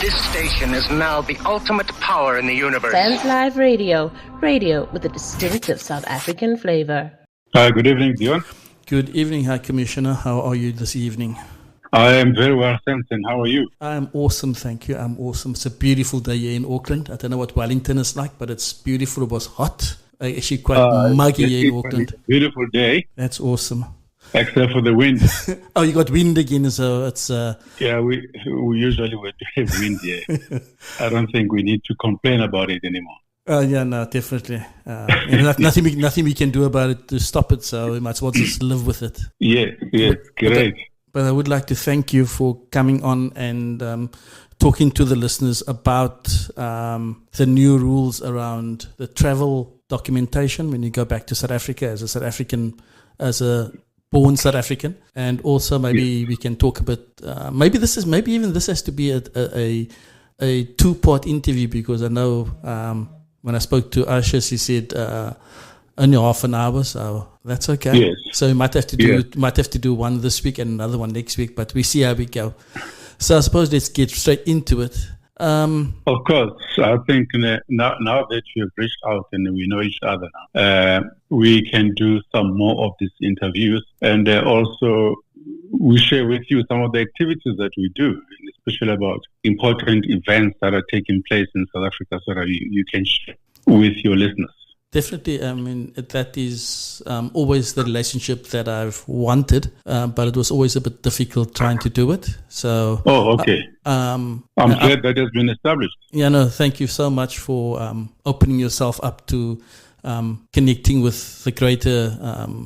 This station is now the ultimate power in the universe. Sexwale Radio, radio with a distinctive South African flavor. Hi, good evening, Dion. Good evening, High Commissioner. How are you this evening? I am very well, thanks. And how are you? I'm awesome, thank you. I'm awesome. It's a beautiful day here in Auckland. I don't know what Wellington is like, but it's beautiful. It was hot. Actually quite muggy here in Auckland. It's a beautiful day. That's awesome. Except for the wind. Oh, you got wind again, so it's... Yeah, we usually would have wind here. I don't think we need to complain about it anymore. Yeah, no, definitely. Nothing we can do about it to stop it, so we might as well just live with it. Yes, great. But I would like to thank you for coming on and talking to the listeners about the new rules around the travel documentation when you go back to South Africa as a South African, as a born South African, and also maybe we can talk a bit. Maybe this has to be a two-part interview, because I know when I spoke to Asha, she said only half an hour, so that's okay. Yes. So we might have to do one this week and another one next week, but we see how we go. So I suppose let's get straight into it. Of course, I think now that you have reached out and we know each other now, we can do some more of these interviews, and also we share with you some of the activities that we do, especially about important events that are taking place in South Africa, so that you can share with your listeners. Definitely. I mean, that is always the relationship that I've wanted, but it was always a bit difficult trying to do it. So. Oh, okay. I'm glad that has been established. Yeah, no, thank you so much for opening yourself up to connecting with the greater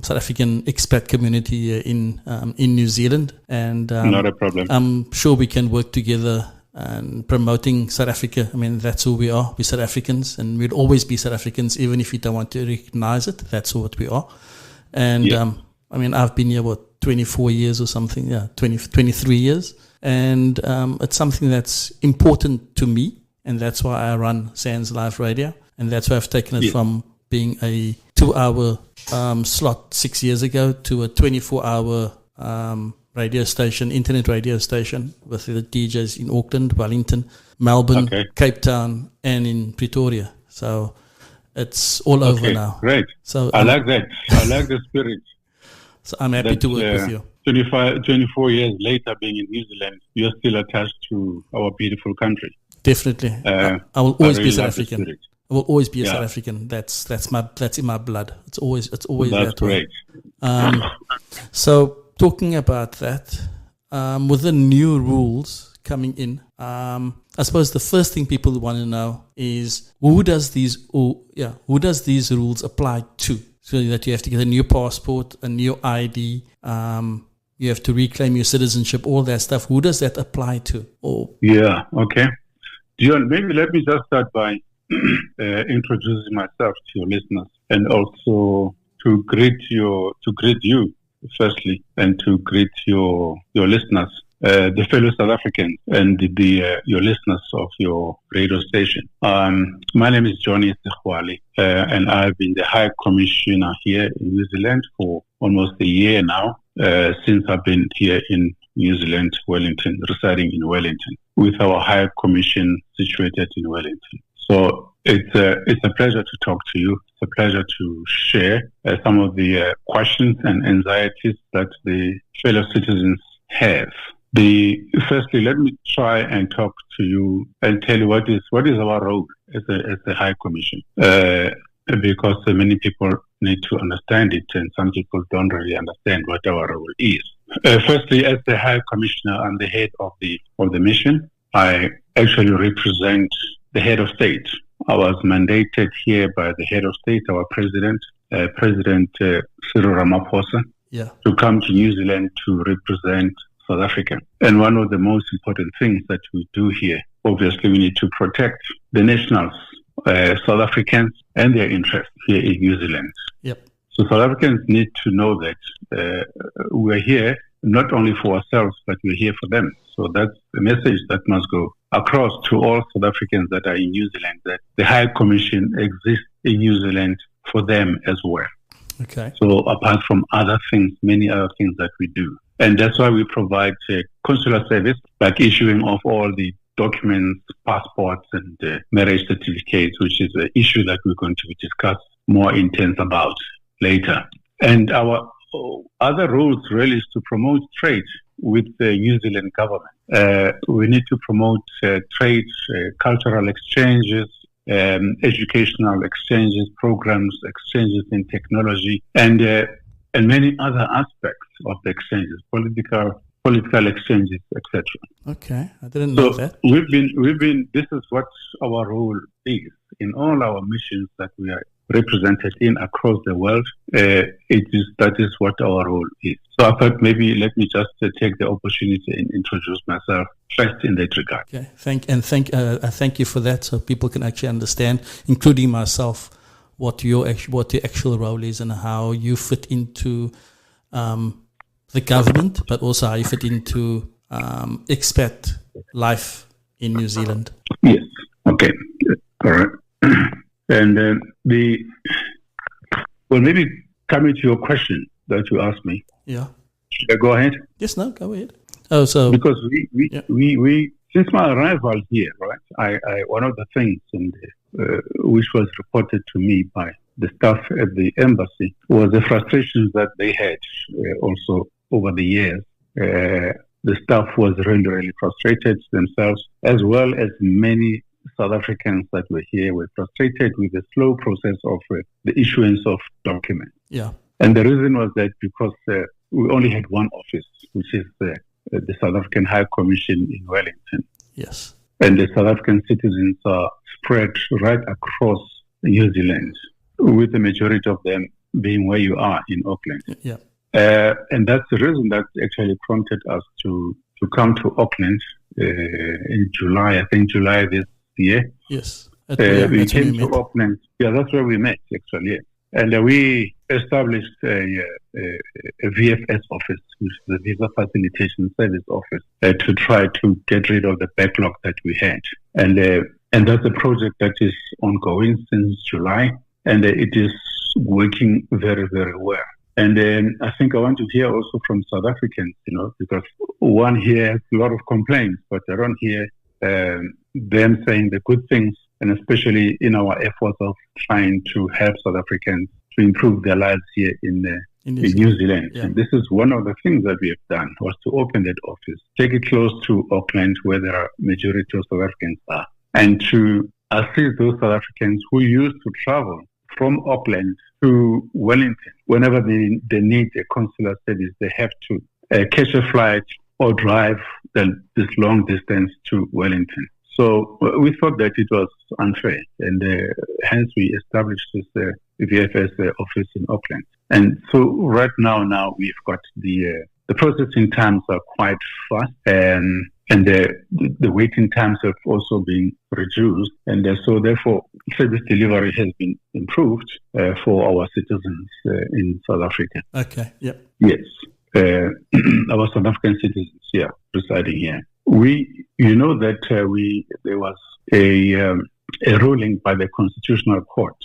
South African expat community in New Zealand. And not a problem. I'm sure we can work together and promoting South Africa. I mean, that's who we are. We're South Africans, and we'll always be South Africans, even if we don't want to recognize it. That's what we are. And, I mean, I've been here, 24 years or something? Yeah, 23 years. And it's something that's important to me, and that's why I run Sexwale Radio. And that's why I've taken it from being a 2-hour slot 6 years ago to a 24-hour radio station, internet radio station, with the DJs in Auckland, Wellington, Melbourne, Cape Town, and in Pretoria. So it's all over now. Great. So I like that. I like the spirit. So I'm happy to work with you. 24 years later, being in New Zealand, you're still attached to our beautiful country. Definitely. I will always be South African. I will always be a South African. That's in my blood. It's always that's that great. way. So talking about that, with the new rules coming in, I suppose the first thing people want to know is who does these rules apply to? So that you have to get a new passport, a new ID, you have to reclaim your citizenship, all that stuff. Who does that apply to? Yeah, okay. Dion, maybe let me just start by introducing myself to your listeners, and also to greet you firstly, and to greet your listeners, the fellow South Africans, and your listeners of your radio station. My name is Johnny Sexwale, and I've been the High Commissioner here in New Zealand for almost a year now, since I've been here in New Zealand, Wellington, residing in Wellington, with our High Commission situated in Wellington. So it's a pleasure to talk to you. It's a pleasure to share some of the questions and anxieties that the fellow citizens have. Firstly, let me try and talk to you and tell you what is our role as a High Commission, because many people need to understand it, and some people don't really understand what our role is. Firstly, as the High Commissioner, I'm the head of the mission. I actually represent the head of state. I was mandated here by the head of state, our President Cyril Ramaphosa, to come to New Zealand to represent South Africa. And one of the most important things that we do here, obviously, we need to protect the nationals, South Africans, and their interests here in New Zealand. Yep. So South Africans need to know that we're here not only for ourselves, but we're here for them. So that's the message that must go across to all South Africans that are in New Zealand, that the High Commission exists in New Zealand for them as well. Okay. So apart from other things, many other things that we do. And that's why we provide consular service, like issuing of all the documents, passports, and marriage certificates, which is an issue that we're going to discuss more intense about later. And our other roles really is to promote trade with the New Zealand government. We need to promote trade, cultural exchanges, educational exchanges, programs, exchanges in technology, and many other aspects of the exchanges, political exchanges, etc. Okay, I didn't know that. We've been. This is what our role is in all our missions that we are represented in across the world. That is what our role is. So I thought maybe let me just take the opportunity and introduce myself first in that regard. Okay, thank you for that, so people can actually understand, including myself, what the actual role is and how you fit into the government, but also how you fit into expat life in New Zealand. Yes. Okay. All right. And maybe coming to your question that you asked me. Yeah. Should I go ahead? Yes. No. Go ahead. Oh, so because we since my arrival here, right? I one of the things which was reported to me by the staff at the embassy was the frustrations that they had also over the years. The staff was really frustrated themselves, as well as many South Africans that were here were frustrated with the slow process of the issuance of documents. Yeah. And the reason was that because we only had one office, which is the South African High Commission in Wellington. Yes. And the South African citizens are spread right across New Zealand, with the majority of them being where you are in Auckland. Yeah. And that's the reason that actually prompted us to come to Auckland in July, I think July this year. Yes. We came to Auckland. Yeah, that's where we met, actually. Yeah. And we established a VFS office, which is the Visa Facilitation Service Office, to try to get rid of the backlog that we had. And that's a project that is ongoing since July, and it is working very, very well. And then I think I want to hear also from South Africans, because one hears a lot of complaints, but I don't hear them saying the good things, and especially in our efforts of trying to help South Africans to improve their lives here in New Zealand. Yeah. And this is one of the things that we have done, was to open that office, take it close to Auckland, where the majority of South Africans are, and to assist those South Africans who used to travel from Auckland to Wellington. Whenever they need a consular service, they have to catch a flight or drive this long distance to Wellington. So we thought that it was unfair, and hence we established this VFS office in Auckland. And so right now we've got the processing times are quite fast, and the waiting times have also been reduced, and so therefore service delivery has been improved for our citizens in South Africa. Okay. Yep. Yes, our South African citizens here residing here. You know that there was a ruling by the Constitutional Court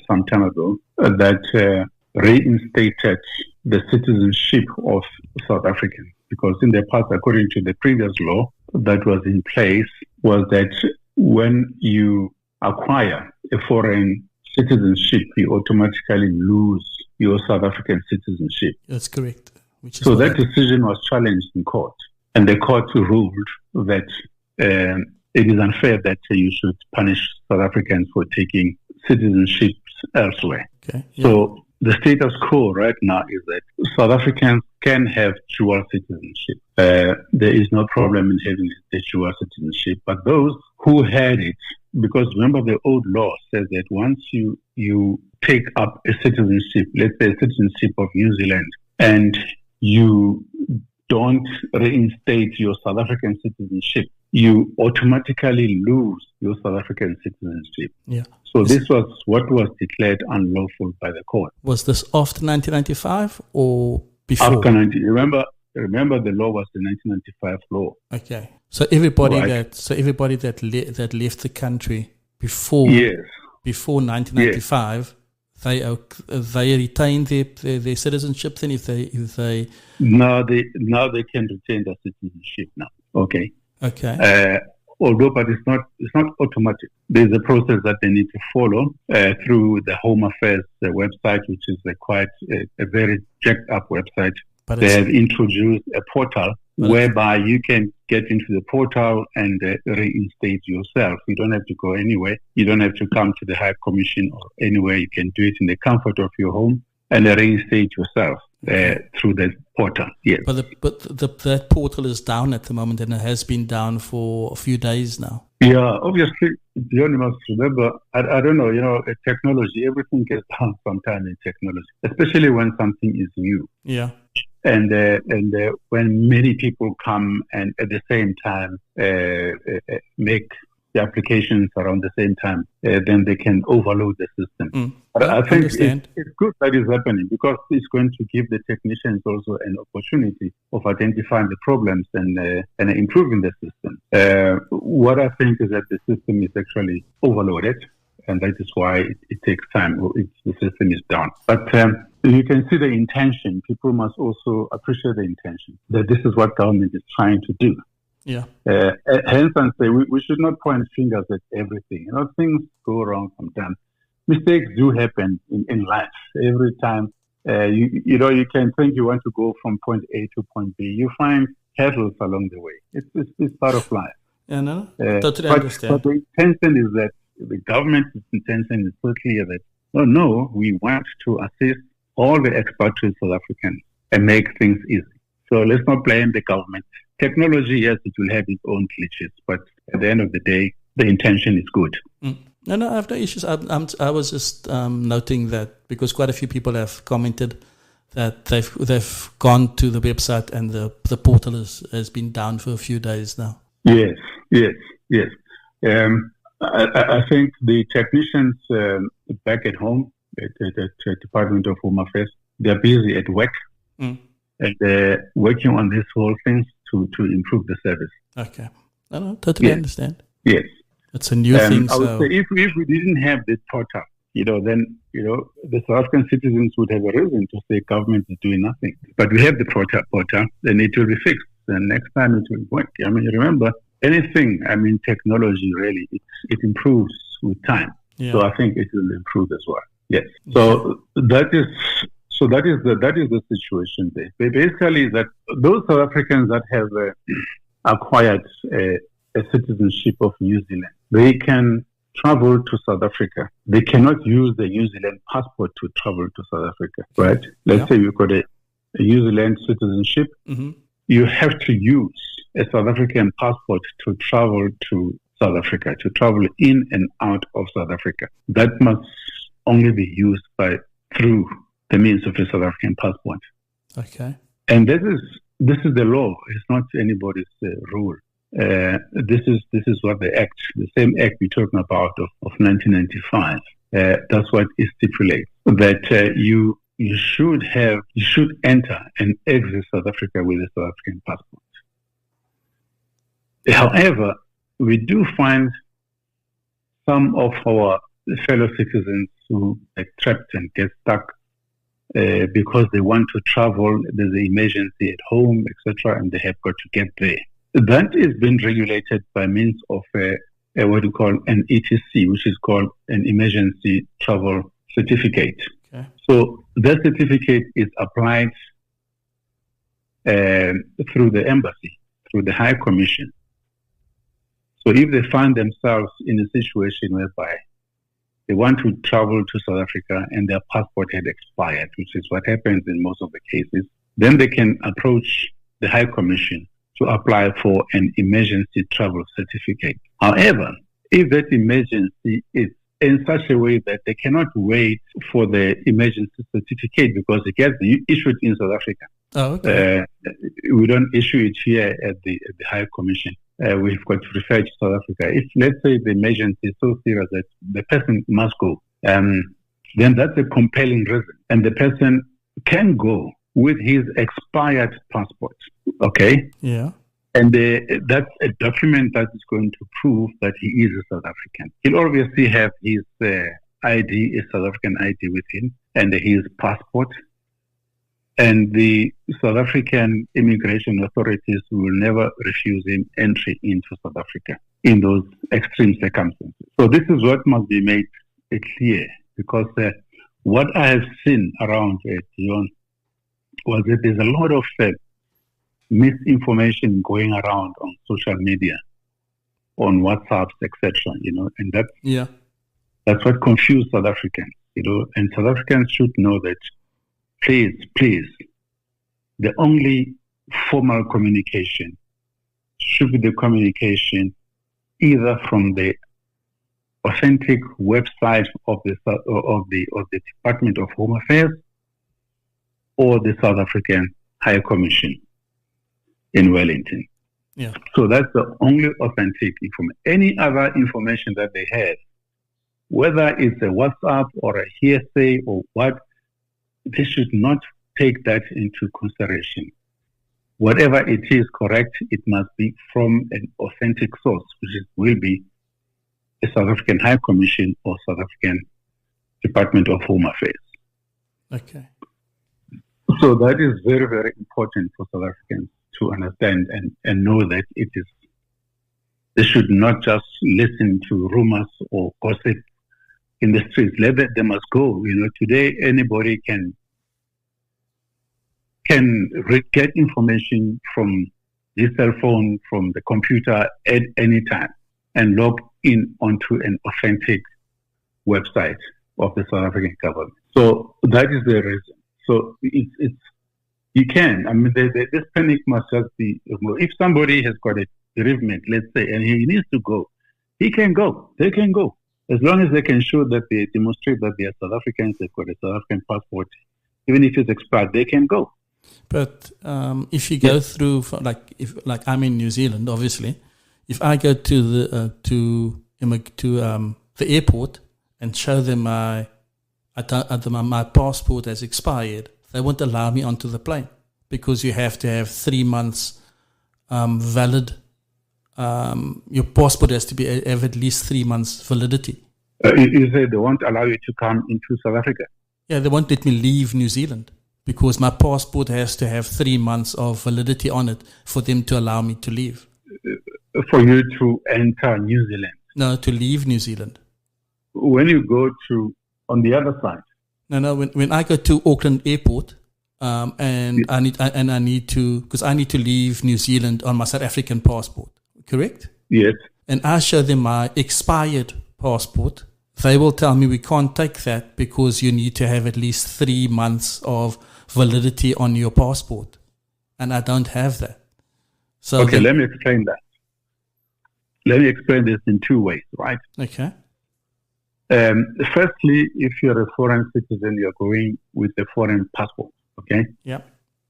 some time ago that reinstated the citizenship of South Africans, because in the past, according to the previous law that was in place, was that when you acquire a foreign citizenship, you automatically lose your South African citizenship. That's correct. So that decision was challenged in court, and the court ruled that it is unfair that you should punish South Africans for taking citizenships elsewhere. Okay. Yeah. So the status quo right now is that South Africans can have dual citizenship. There is no problem in having a dual citizenship, but those who had it, because remember the old law says that once you take up a citizenship, let's say a citizenship of New Zealand, and you don't reinstate your South African citizenship, you automatically lose your South African citizenship. Yeah. So this was what was declared unlawful by the court. Was this after 1995 or before? After 1995. Remember the law was the 1995 law. Okay. So everybody Right. that left the country before 1995, they retain their citizenship. Then if they now they can retain their citizenship now. Okay. Okay. although, but it's not automatic. There's a process that they need to follow through the Home Affairs website, which is a very jacked up website. But they have introduced a portal whereby you can get into the portal and reinstate yourself. You don't have to go anywhere. You don't have to come to the High Commission or anywhere. You can do it in the comfort of your home and reinstate yourself through the portal. Yes. But that portal is down at the moment, and it has been down for a few days now. Yeah, obviously, you must remember, I don't know, technology, everything gets down sometime in technology, especially when something is new. Yeah. And when many people come and at the same time make the applications around the same time, then they can overload the system. But I think it's good that is happening because it's going to give the technicians also an opportunity of identifying the problems and improving the system. What I think is that the system is actually overloaded, and that is why it takes time. The system is down. But you can see the intention. People must also appreciate the intention that this is what government is trying to do. Yeah. Hence, and say we should not point fingers at everything. Things go wrong sometimes. Mistakes do happen in life. Every time, you can think you want to go from point A to point B. You find hurdles along the way. It's part of life. Yeah, no, totally understand. But the intention is that the government's intention is so clear that we want to assist all the expatriate South Africans and make things easy. So let's not blame the government. Technology, yes, it will have its own glitches, but at the end of the day, the intention is good. No, I have no issues. I was just noting that because quite a few people have commented that they've gone to the website and the portal has been down for a few days now. Yes. I think the technicians back at home at the Department of Home Affairs, they're busy at work and they're working on this whole thing to improve the service. Okay. I totally understand. Yes. It's a new thing. I would say if we didn't have this portal, then the South African citizens would have a reason to say government is doing nothing. But we have the portal, then it will be fixed. And next time it will work. I mean, remember, anything, technology really, it improves with time. Yeah. So I think it will improve as well. Yes. So that is the situation there. Basically, that those South Africans that have acquired a citizenship of New Zealand, they can travel to South Africa. They cannot use the New Zealand passport to travel to South Africa, right? Let's say you've got a New Zealand citizenship. Mm-hmm. You have to use a South African passport to travel to South Africa, to travel in and out of South Africa. That must only be used through the means of a South African passport. Okay. And this is the law. It's not anybody's rule. This is what the same act we're talking about of 1995. That's what it stipulates, that you should enter and exit South Africa with a South African passport. However, we do find some of our fellow citizens who get trapped and get stuck because they want to travel, there's an emergency at home, etc., and they have got to get there. That is being regulated by means of what we call an ETC, which is called an emergency travel certificate. Okay. So that certificate is applied through the embassy, through the High Commission. So if they find themselves in a situation whereby they want to travel to South Africa and their passport had expired, which is what happens in most of the cases, then they can approach the High Commission to apply for an emergency travel certificate. However, if that emergency is in such a way that they cannot wait for the emergency certificate because it gets issued in South Africa. Oh, okay. We don't issue it here at the High Commission. We've got to refer to South Africa. If, let's say, the emergency is so serious that the person must go, then that's a compelling reason. And the person can go with his expired passport. Okay? Yeah. And that's a document that is going to prove that he is a South African. He'll obviously have his ID, a South African ID with him, and his passport. And the South African immigration authorities will never refuse him entry into South Africa. in those extreme circumstances. So this is what must be made clear, because what I have seen around Dion was that there's a lot of misinformation going around on social media, on WhatsApps, etc. And that's what confused South Africans. And South Africans should know that, please, the only formal communication should be the communication either from the authentic website of the Department of Home Affairs or the South African High Commission in Wellington. Yeah. So that's the only authentic information. Any other information that they have, whether it's a WhatsApp or a hearsay or what, they should not take that into consideration. Whatever it is correct, it must be from an authentic source, which will be the South African High Commission or South African Department of Home Affairs. Okay. So that is very, very important for South Africans to understand and know that it is. They should not just listen to rumors or gossip in the streets. They must go. Today anybody can get information from his cell phone, from the computer at any time, and log in onto an authentic website of the South African government. So that is the reason. So it's you can. I mean, this panic must just be. If somebody has got a bereavement, let's say, and he needs to go, he can go. They can go as long as they can show that they demonstrate that they are South Africans. They've got a South African passport, even if it's expired, they can go. But if you go through, like I'm in New Zealand, obviously, if I go to the airport and show them my passport has expired, they won't allow me onto the plane because you have to have 3 months valid. Your passport has to have at least 3 months validity. You say they won't allow you to come into South Africa? Yeah, they won't let me leave New Zealand because my passport has to have 3 months of validity on it for them to allow me to leave. For you to enter New Zealand? No, to leave New Zealand. When you go to on the other side? No. When I go to Auckland Airport, I need to leave New Zealand on my South African passport. Correct? Yes. And I show them my expired passport. They will tell me we can't take that because you need to have at least 3 months of validity on your passport, and I don't have that. So okay, let me explain that. Let me explain this in 2 ways, right? Okay. Firstly, if you're a foreign citizen, you're going with a foreign passport, okay? Yeah.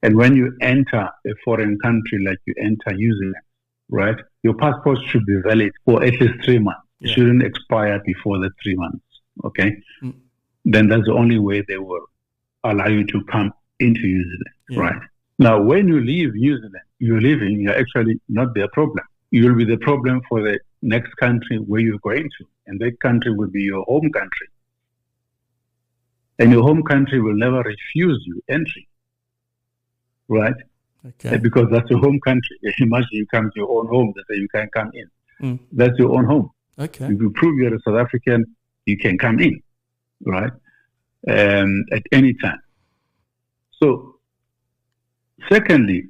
And when you enter a foreign country, like you enter New Zealand, right, your passport should be valid for at least 3 months. It shouldn't expire before the 3 months, okay? Then that's the only way they will allow you to come into New Zealand, right? Now, when you leave New Zealand, you're actually not their problem. You'll be the problem for the next country where you're going to, and that country will be your home country. And your home country will never refuse you entry, right? Okay. Because that's your home country. Imagine you come to your own home, they say you can't come in. That's your own home. Okay. If you prove you're a South African, you can come in, right? At any time. So, secondly,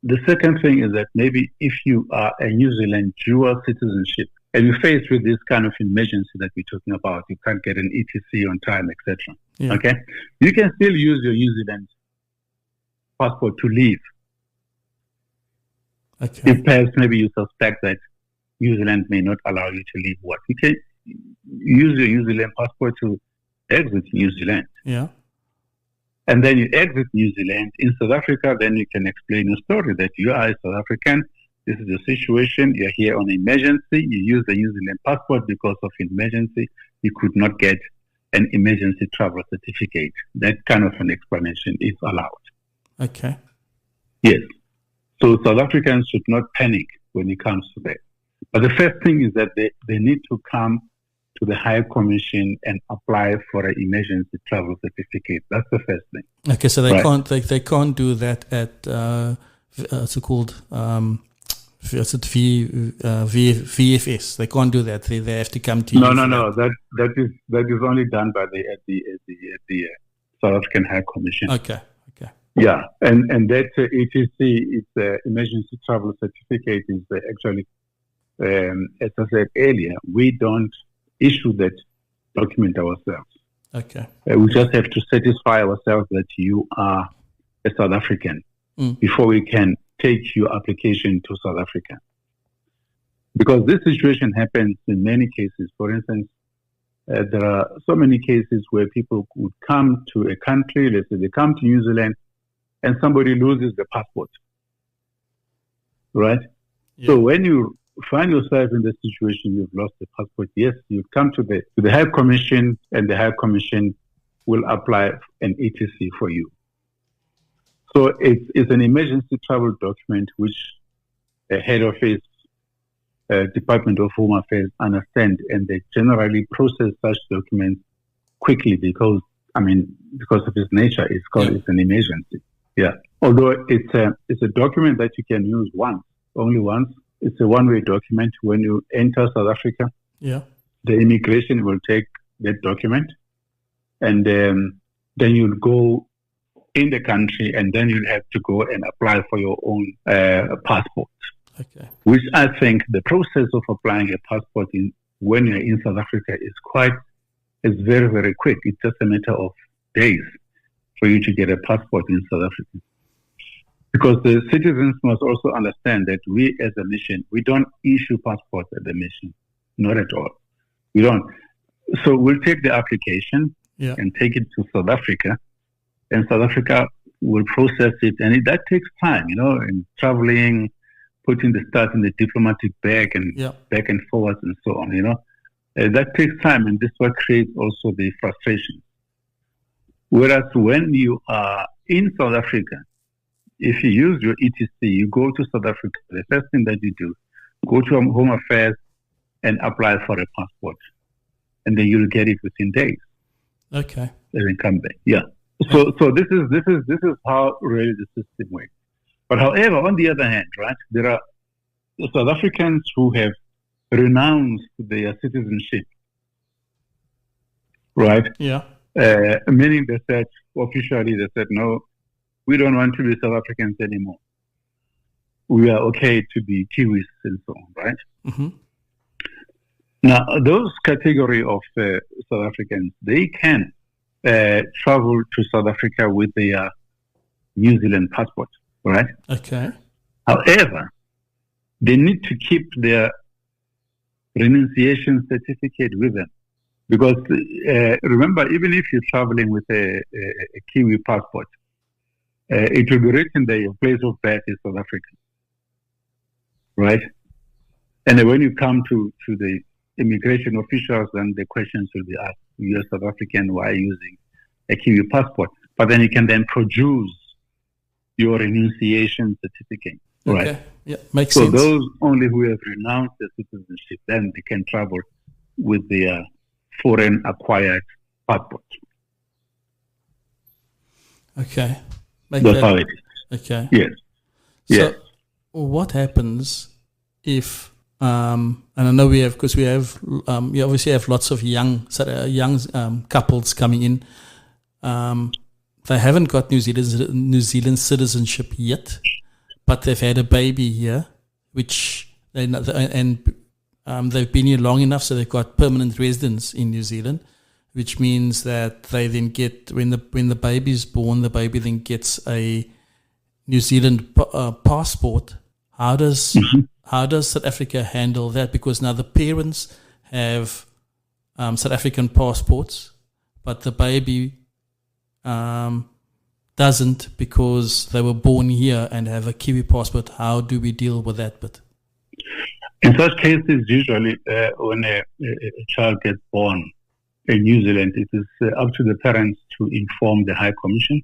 the second thing is that maybe if you are a New Zealand dual citizenship and you're faced with this kind of emergency that we're talking about, you can't get an ETC on time, etc. Okay, you can still use your New Zealand passport to leave. Okay. If perhaps maybe you suspect that New Zealand may not allow you to leave, you can use your New Zealand passport to exit New Zealand. Yeah. And then you exit New Zealand. In South Africa, then you can explain your story that you are a South African. This is the situation. You're here on emergency. You use the New Zealand passport because of emergency. You could not get an emergency travel certificate. That kind of an explanation is allowed. Okay. Yes. So South Africans should not panic when it comes to that. But the first thing is that they need to come to the High Commission and apply for an emergency travel certificate. That's the first thing. Okay, so they can't do that at so-called VFS. They can't do that. They have to come to you. No. That is only done by the South African High Commission. Okay. Yeah, and that ETC is the emergency travel certificate is actually, as I said earlier, we don't issue that document ourselves. Okay. We just have to satisfy ourselves that you are a South African before we can take your application to South Africa. Because this situation happens in many cases. For instance, there are so many cases where people would come to a country, let's say they come to New Zealand, and somebody loses the passport, right? Yeah. So when you find yourself in the situation you've lost the passport, yes, you come to the High Commission, and the High Commission will apply an ETC for you. So it's an emergency travel document which a head office, Department of Home Affairs understand, and they generally process such documents quickly because of its nature. It's an emergency. Yeah. Although it's a document that you can use only once. It's a one-way document. When you enter South Africa, the immigration will take that document, and then you'll go in the country, and then you'll have to go and apply for your own passport. Okay. Which I think the process of applying a passport when you're in South Africa is very, very quick. It's just a matter of days for you to get a passport in South Africa. Because the citizens must also understand that we as a mission, we don't issue passports at the mission. Not at all. We don't. So we'll take the application and take it to South Africa, and South Africa will process it, and that takes time, in traveling, putting the stuff in the diplomatic bag and back and forwards and so on, that takes time, and this is what creates also the frustration. Whereas when you are in South Africa, if you use your ETC, you go to South Africa, the first thing that you do, go to Home Affairs and apply for a passport, and then you'll get it within days. Okay. And then come back. Yeah. So this is how really the system works. But however, on the other hand, right, there are South Africans who have renounced their citizenship, right? Yeah. Meaning they said, officially, no, we don't want to be South Africans anymore. We are okay to be Kiwis and so on, right? Mm-hmm. Now, those category of South Africans, they can travel to South Africa with their New Zealand passport, right? Okay. However, they need to keep their renunciation certificate with them. Because remember, even if you're traveling with a Kiwi passport, it will be written that your place of birth is South Africa, right? And then when you come to the immigration officials, then the questions will be asked, you're South African, why are you using a Kiwi passport? But then you can then produce your renunciation certificate, right? Okay. Yeah, makes sense. So those only who have renounced their citizenship, then they can travel with their foreign acquired passport. Okay. That's how it is. Okay. Yes. Yes. So what happens if, and I know we obviously have lots of young couples coming in. They haven't got New Zealand citizenship yet, but they've had a baby here, which they've been here long enough, so they've got permanent residence in New Zealand, which means that they then get, when the baby is born, the baby then gets a New Zealand passport. How does South Africa handle that? Because now the parents have South African passports, but the baby doesn't, because they were born here and have a Kiwi passport. How do we deal with that bit? In such cases, usually when a child gets born in New Zealand, it is up to the parents to inform the High Commission.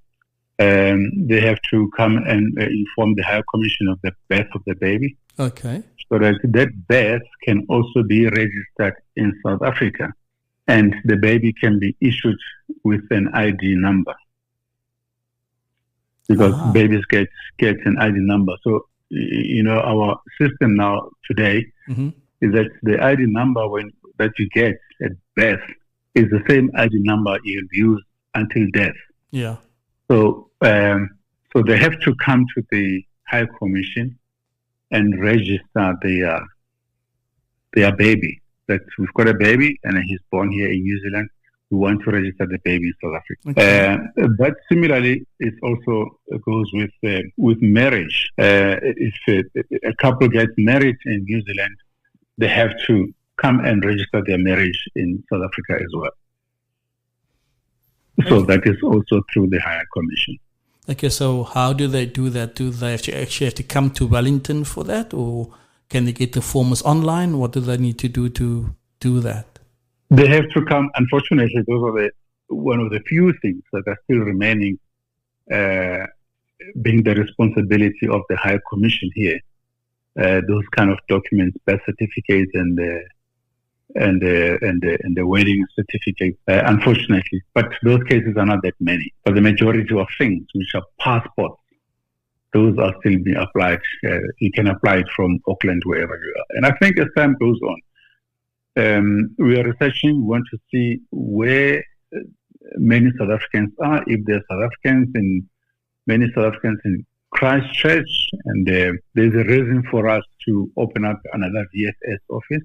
They have to come and inform the High Commission of the birth of the baby. Okay. So that birth can also be registered in South Africa, and the baby can be issued with an ID number, because babies get an ID number. So our system now today is that the ID number that you get at birth is the same ID number you'll use until death. Yeah. So they have to come to the High Commission and register their baby. That we've got a baby and he's born here in New Zealand. We want to register the baby in South Africa. Okay. But similarly, it also goes with marriage. If a couple gets married in New Zealand, they have to come and register their marriage in South Africa as well. So that is also through the Higher Commission. Okay, so how do they do that? Do they actually have to come to Wellington for that, or can they get the forms online? What do they need to do do that? They have to come. Unfortunately, those are one of the few things that are still remaining, being the responsibility of the High Commission here. Those kind of documents, birth certificates and the wedding certificate, unfortunately. But those cases are not that many. But the majority of things, which are passports, those are still being applied. You can apply it from Auckland, wherever you are. And I think as time goes on, we are researching. We want to see where many South Africans are. If there are many South Africans in Christchurch, and there's a reason for us to open up another VFS office,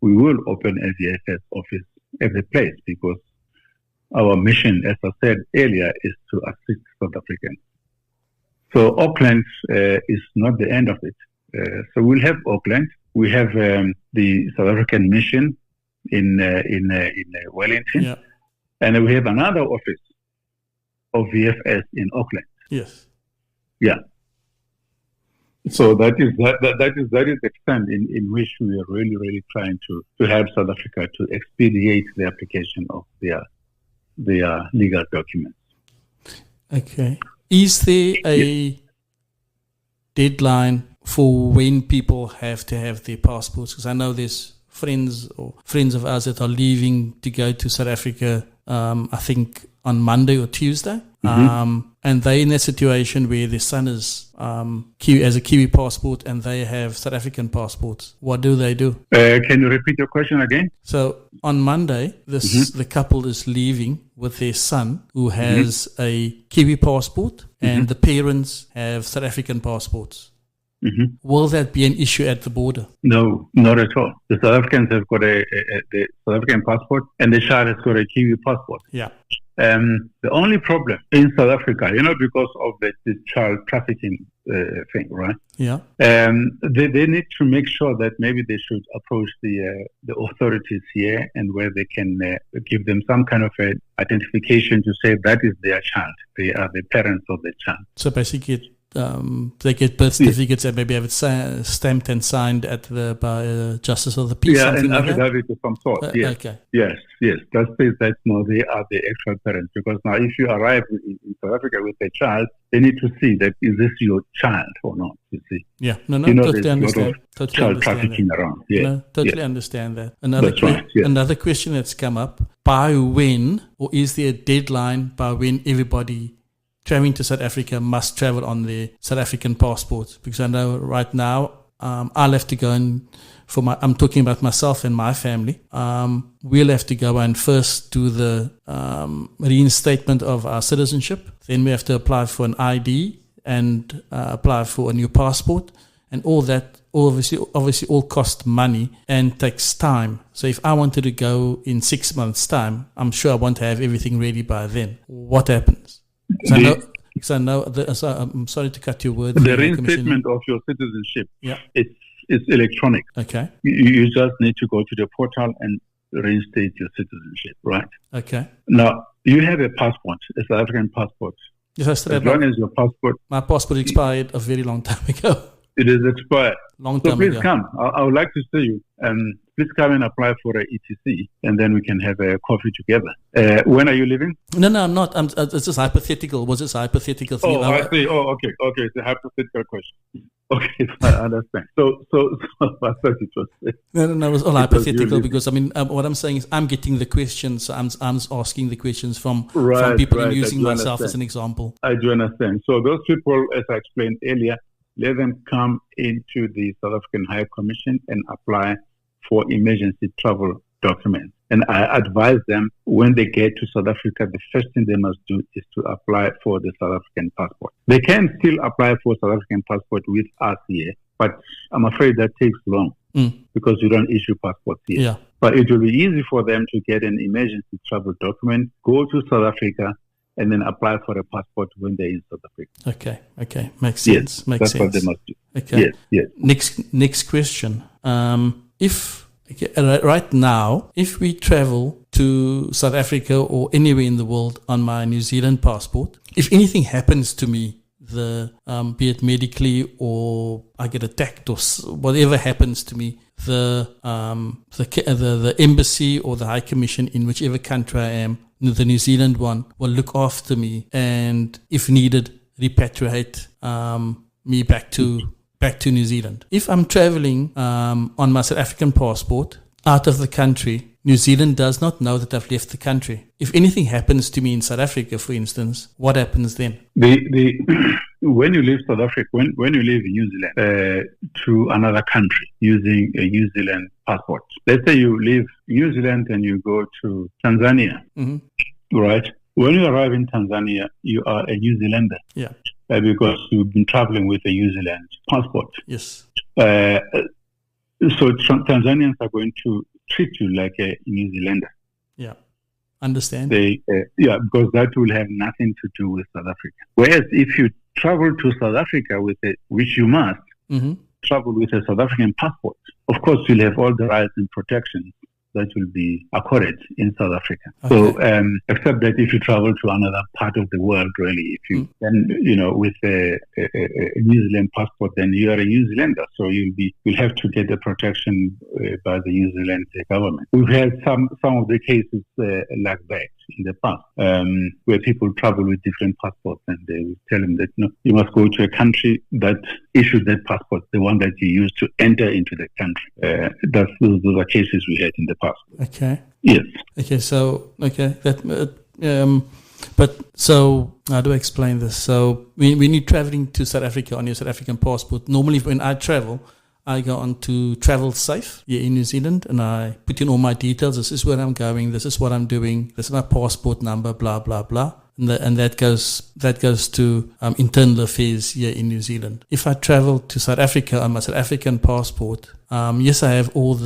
we will open a VFS office every place, because our mission, as I said earlier, is to assist South Africans. So Auckland is not the end of it. So we'll have Auckland. We have the South African mission in Wellington, Yeah. and we have another office of VFS in Auckland. Yes. Yeah. So that is the extent in which we are really trying to help South Africa to expedite the application of their legal documents. Okay. Is there a deadline for when people have to have their passports? Because I know there's friends of ours that are leaving to go to South Africa, I think on Monday or Tuesday. And they're in a situation where their son is has a Kiwi passport and they have South African passports. What do they do? Can you repeat your question again? So on Monday, the couple is leaving with their son who has a Kiwi passport and the parents have South African passports. Will that be an issue at the border? No, not at all. The South Africans have got the South African passport and the child has got a Kiwi passport. Yeah. The only problem in South Africa, because of the child trafficking thing, right? Yeah. They need to make sure that maybe they should approach the authorities here, and where they can give them some kind of a identification to say that is their child. They are the parents of the child. So basically, they get birth certificates and maybe have it stamped and signed by Justice of the Peace. Yeah, something and like affidavit of some sort. Yes. Okay. Yes. That says that they are the actual parents. Because now, if you arrive in South Africa with a child, they need to see that is this your child or not. You see. Yeah. No. Totally understand. Child trafficking around. Yeah. No, totally understand that. Another question that's come up: by when, or is there a deadline by when everybody traveling to South Africa must travel on their South African passports? Because I know right now I'll have to go and I'm talking about myself and my family. We'll have to go and first do the reinstatement of our citizenship. Then we have to apply for an ID and apply for a new passport, and all that obviously all cost money and takes time. So if I wanted to go in 6 months' time, I'm sure I want to have everything ready by then. What happens? I'm sorry to cut your word. The reinstatement of your citizenship, it's electronic. Okay. You just need to go to the portal and reinstate your citizenship, right? Okay. Now, you have a passport, a South African passport. Yes, I still have. As long as your passport... My passport expired a very long time ago. It is expired. Long time ago. So please ago. come. I would like to see you. Please come and apply for a ETC, and then we can have a coffee together. When are you leaving? No, I'm not. It's just hypothetical. Was this a hypothetical thing? Oh, I see. Oh, okay. It's a hypothetical question. Okay, I understand. So I thought it was... No, it was all hypothetical, because, what I'm saying is I'm getting the questions, so I'm asking the questions from people and using myself as an example. I do understand. So those people, as I explained earlier, let them come into the South African High Commission and apply for emergency travel documents. And I advise them when they get to South Africa, the first thing they must do is to apply for the South African passport. They can still apply for South African passport with us here, but I'm afraid that takes long because you don't issue passports here. Yeah. But it will be easy for them to get an emergency travel document, go to South Africa, and then apply for a passport when they're in South Africa. Okay. Makes sense. Yes, Makes that's sense. what they must do. Okay. Yes. Next question. Right now, if we travel to South Africa or anywhere in the world on my New Zealand passport, if anything happens to me, be it medically or I get attacked or whatever happens to me, the embassy or the High Commission in whichever country I am, the New Zealand one, will look after me and, if needed, repatriate me back to New Zealand. If I'm traveling on my South African passport out of the country, New Zealand does not know that I've left the country. If anything happens to me in South Africa, for instance, what happens then? When you leave South Africa, when you leave New Zealand to another country using a New Zealand passport, let's say you leave New Zealand and you go to Tanzania, right? When you arrive in Tanzania, you are a New Zealander. Yeah. Because you've been traveling with a New Zealand passport. Yes. So Tanzanians are going to treat you like a New Zealander. Yeah. Understand? Because that will have nothing to do with South Africa. Whereas if you travel to South Africa which you must, travel with a South African passport, of course you'll have all the rights and protections that will be accorded in South Africa. Okay. So, except that if you travel to another part of the world, really, if you then, with a New Zealand passport, then you are a New Zealander. So you'll have to get the protection by the New Zealand government. We've had some of the cases like that in the past, where people travel with different passports, and they will tell them that you must go to a country that issued that passport, the one that you used to enter into the country. Those are cases we had in the past. Okay. Yes. Okay. So but so how do I explain this? So when you're traveling to South Africa on your South African passport, normally when I travel, I go on to Travel Safe here in New Zealand, and I put in all my details. This is where I'm going. This is what I'm doing. This is my passport number. Blah blah blah. And that goes to internal affairs here in New Zealand. If I travel to South Africa on my South African passport, yes, I have all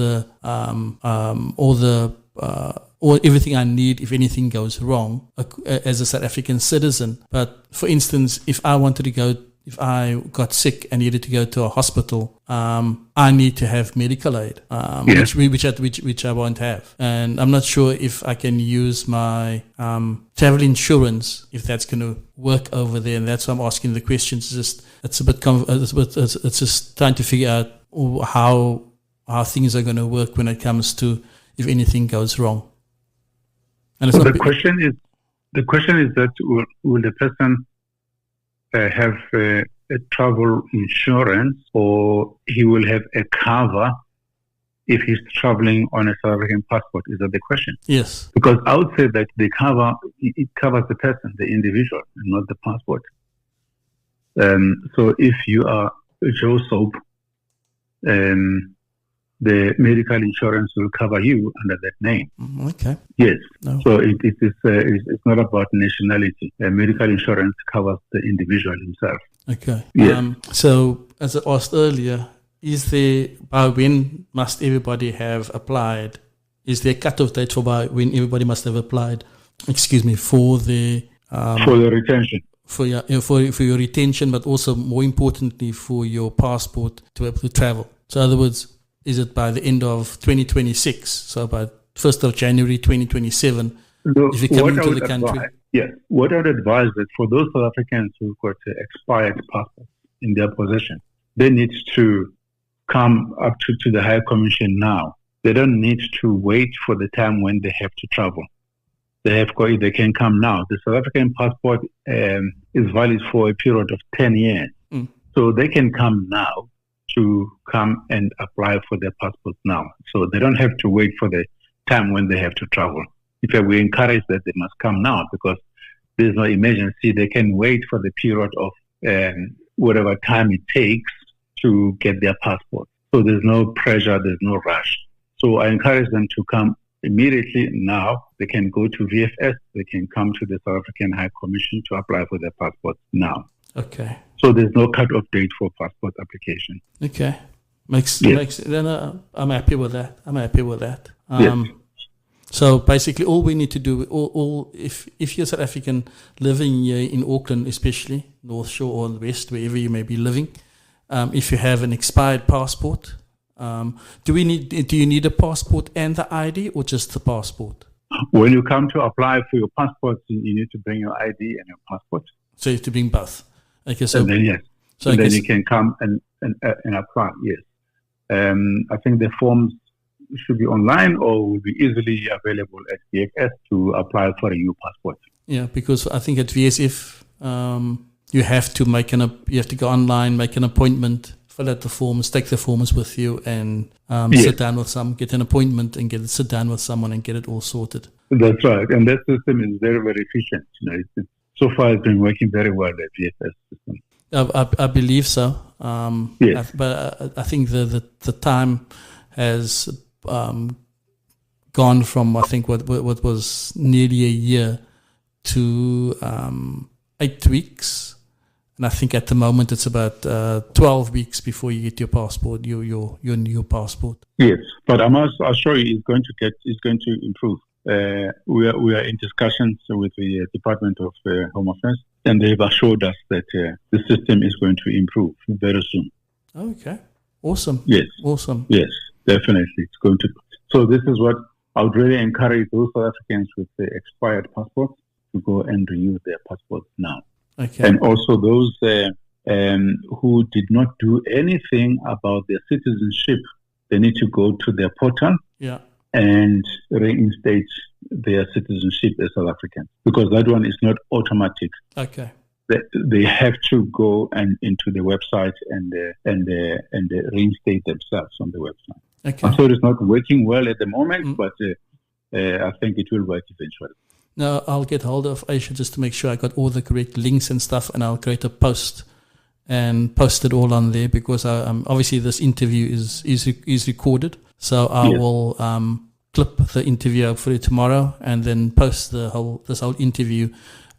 everything I need if anything goes wrong as a South African citizen. But for instance, if I got sick and needed to go to a hospital, I need to have medical aid, which I won't have. And I'm not sure if I can use my travel insurance, if that's going to work over there. And that's why I'm asking the questions. It's just trying to figure out how things are going to work when it comes to if anything goes wrong. And so the question is that will the person have a travel insurance, or he will have a cover if he's traveling on a South African passport? Is that the question? Yes. Because I would say that it covers the person, the individual, and not the passport. So if you are Joe Soap, the medical insurance will cover you under that name. Okay. Yes. No. So it's not about nationality. Medical insurance covers the individual himself. Okay. Yes. So as I asked earlier, by when must everybody have applied? Is there a cutoff date for by when everybody must have applied? For the retention. For your retention, but also more importantly for your passport to be able to travel. So in other words, is it by the end of 2026? So by 1st of January 2027, if you come into the country? Yes. What I would advise that for those South Africans who've got expired passports in their possession, they need to come up to the High Commission now. They don't need to wait for the time when they have to travel. They can come now. The South African passport is valid for a period of 10 years. So they can come now to come and apply for their passports now. So they don't have to wait for the time when they have to travel. In fact, we encourage that they must come now because there's no emergency. They can wait for the period of whatever time it takes to get their passport. So there's no pressure, there's no rush. So I encourage them to come immediately now. They can go to VFS, they can come to the South African High Commission to apply for their passport now. Okay. So there's no cut-off date for passport application. Okay. Then I'm happy with that. Yes. So basically, all we need to do, if you're South African living here in Auckland, especially North Shore or the West, wherever you may be living, if you have an expired passport, do you need a passport and the ID, or just the passport? When you come to apply for your passport, you need to bring your ID and your passport. So you have to bring both. Okay, so and then yes, so then you can come and apply. Yes, I think the forms should be online or will be easily available at VFS to apply for a new passport. Yeah, because I think at VSF you have to go online, make an appointment, fill out the forms, take the forms with you, and sit down with get an appointment and sit down with someone and get it all sorted. That's right, and that system is very, very efficient. So far, it's been working very well, the VFS system. I believe so. Yes. But I think the time has gone from, I think, what was nearly a year to 8 weeks. And I think at the moment it's about 12 weeks before you get your passport, your new passport. Yes, but I must assure you, it's going to improve. We are in discussions with the Department of Home Affairs, and they've assured us that the system is going to improve very soon. Okay, awesome. Yes, awesome. Yes, definitely, it's going to. So this is what I would really encourage those South Africans with the expired passports to go and renew their passports now. Okay. And also those who did not do anything about their citizenship, they need to go to their portal and reinstate their citizenship as South Africans, because that one is not automatic. Okay. They have to go into the website and reinstate themselves on the website. Okay. So it's not working well at the moment, but I think it will work eventually. No, I'll get hold of Aisha just to make sure I got all the correct links and stuff, and I'll create a post and post it all on there, because obviously this interview is recorded. So I will clip the interview for you tomorrow, and then post this whole interview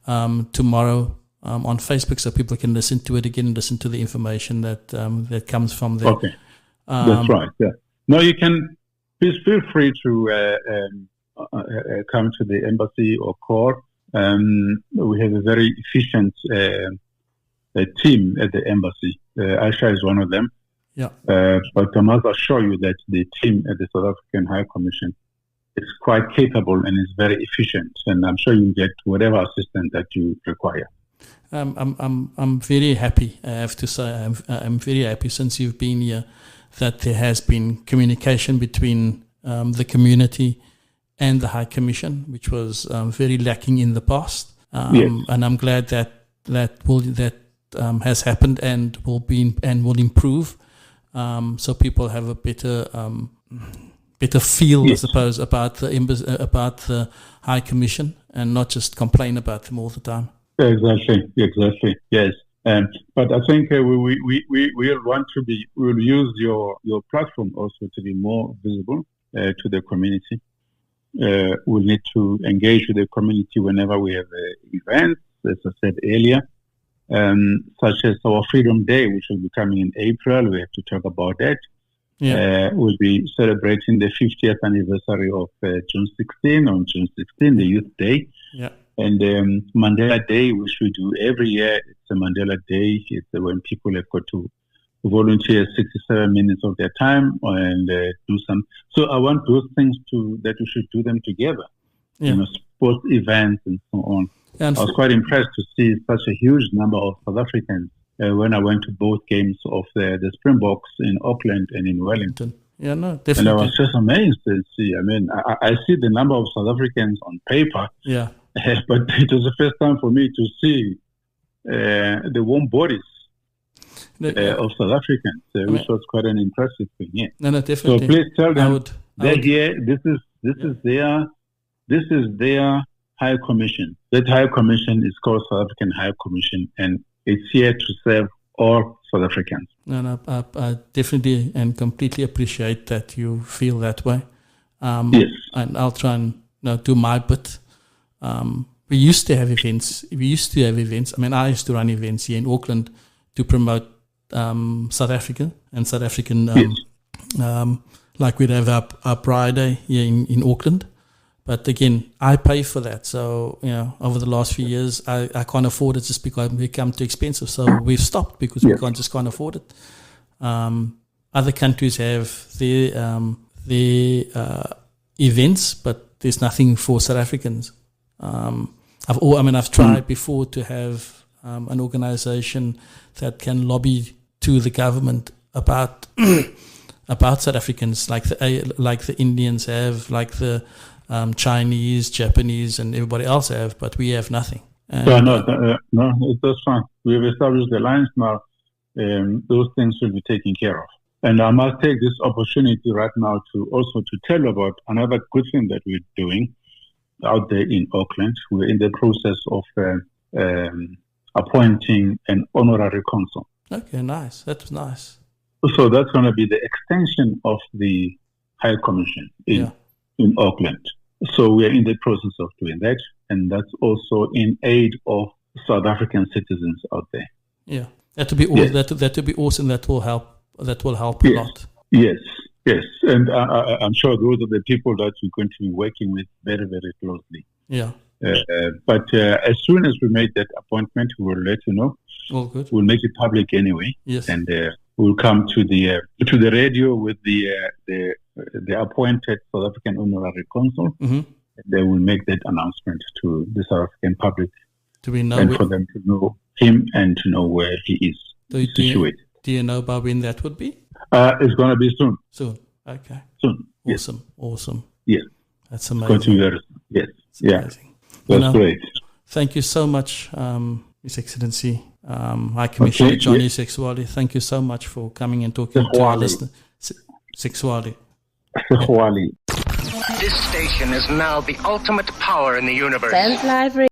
tomorrow on Facebook, so people can listen to it again and listen to the information that comes from there. Okay, that's right. Yeah. No, you can. Please feel free to come to the embassy or court. We have a very efficient team at the embassy. Aisha is one of them. Yeah. But I must assure you that the team at the South African High Commission is quite capable and is very efficient. And I'm sure you get whatever assistance that you require. I'm very happy. I have to say, I'm very happy since you've been here that there has been communication between the community and the High Commission, which was very lacking in the past. Yes. And I'm glad that has happened and will improve. So people have a better feel, I suppose, about the High Commission, and not just complain about them all the time. Exactly. Yes. But I think we'll use your platform also to be more visible to the community. We'll need to engage with the community whenever we have events, as I said earlier, such as our Freedom Day, which will be coming in April. We have to talk about that. Yeah. We'll be celebrating the 50th anniversary of June 16, on June 16, the Youth Day. Yeah. And Mandela Day, which we do every year. It's a Mandela Day. It's when people have got to volunteer 67 minutes of their time and do some. So I want those things that we should do them together. Yeah. Sports events and so on. And I was quite impressed to see such a huge number of South Africans when I went to both games of the Springboks in Auckland and in Wellington. Yeah, no, definitely. And I was just amazed to see. I mean, I see the number of South Africans on paper. Yeah. But it was the first time for me to see the warm bodies of South Africans, which was quite an impressive thing. Yeah. No, definitely. So please tell them they're here. This is their High Commission. That High Commission is called South African High Commission, and it's here to serve all South Africans. No, I definitely and completely appreciate that you feel that way. Yes. And I'll try and do my bit. We used to have events. I mean, I used to run events here in Auckland to promote South Africa and South African, like we'd have our Pride Day here in Auckland. But again, I pay for that. So, over the last few years, I can't afford it just because it become too expensive. So we've stopped because we can't afford it. Other countries have their events, but there's nothing for South Africans. I've tried before to have an organization that can lobby to the government about about South Apricans, like the Indians have, like the Chinese, Japanese, and everybody else have, but we have nothing. No, that's fine. We've established the lines now. Those things will be taken care of. And I must take this opportunity right now to tell about another good thing that we're doing out there in Auckland. We're in the process of appointing an honorary consul. Okay, nice. That's nice. So that's going to be the extension of the High Commission in Auckland. So we are in the process of doing that, and that's also in aid of South African citizens out there. Yeah, that would be awesome. That would be awesome. That will help. That will help a lot. Yes, and I'm sure those are the people that we're going to be working with very, very closely. Yeah. But as soon as we make that appointment, we will let you know. Oh, good. We'll make it public anyway. Yes. And we'll come to the radio with the appointed South African honorary consul. Mm-hmm. And they will make that announcement to the South African public, for them to know him and to know where he is situated. Do you know by when that would be? It's going to be soon. Soon. Okay. Soon. Awesome. Yes. That's amazing. It's going to be very soon. Yes. Amazing. That's great. Thank you so much, His Excellency, High Commissioner Johnny Sexwale. Thank you so much for coming and talking to our listeners. Sexwale. Sexwale. This station is now the ultimate power in the universe. Sense Live Radio.